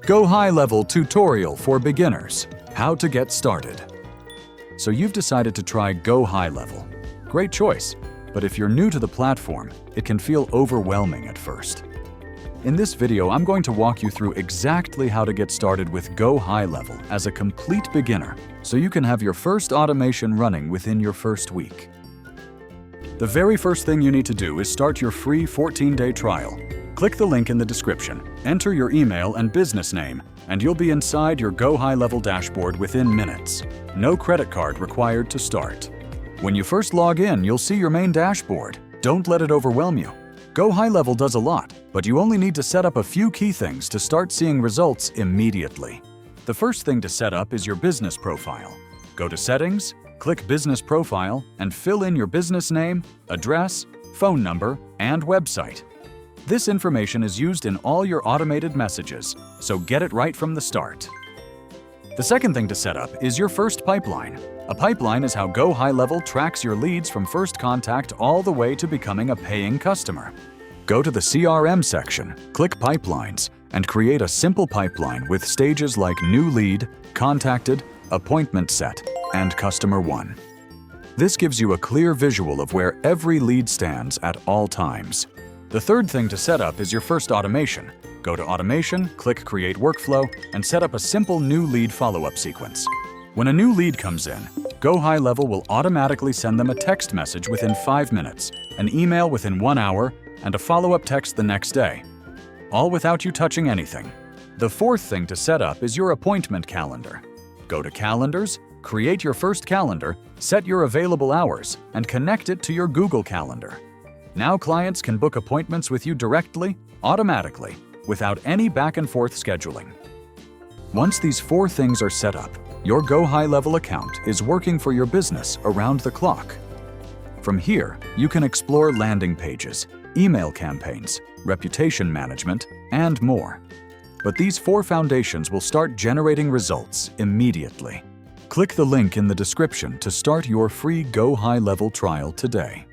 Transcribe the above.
GoHighLevel tutorial for beginners. How to get started. So you've decided to try GoHighLevel. Great choice, but if you're new to the platform, it can feel overwhelming at first. In this video, I'm going to walk you through exactly how to get started with GoHighLevel as a complete beginner, so you can have your first automation running within your first week. The very first thing you need to do is start your free 14-day trial. Click the link in the description, enter your email and business name, and you'll be inside your GoHighLevel dashboard within minutes. No credit card required to start. When you first log in, you'll see your main dashboard. Don't let it overwhelm you. GoHighLevel does a lot, but you only need to set up a few key things to start seeing results immediately. The first thing to set up is your business profile. Go to Settings, click Business Profile, and fill in your business name, address, phone number, and website. This information is used in all your automated messages, so get it right from the start. The second thing to set up is your first pipeline. A pipeline is how GoHighLevel tracks your leads from first contact all the way to becoming a paying customer. Go to the CRM section, click Pipelines, and create a simple pipeline with stages like New Lead, Contacted, Appointment Set, and Customer 1. This gives you a clear visual of where every lead stands at all times. The third thing to set up is your first automation. Go to Automation, click Create Workflow, and set up a simple new lead follow-up sequence. When a new lead comes in, GoHighLevel will automatically send them a text message within 5 minutes, an email within 1 hour, and a follow-up text the next day, all without you touching anything. The fourth thing to set up is your appointment calendar. Go to Calendars, create your first calendar, set your available hours, and connect it to your Google Calendar. Now clients can book appointments with you directly, automatically, without any back-and-forth scheduling. Once these 4 things are set up, your GoHighLevel account is working for your business around the clock. From here, you can explore landing pages, email campaigns, reputation management, and more. But these 4 foundations will start generating results immediately. Click the link in the description to start your free GoHighLevel trial today.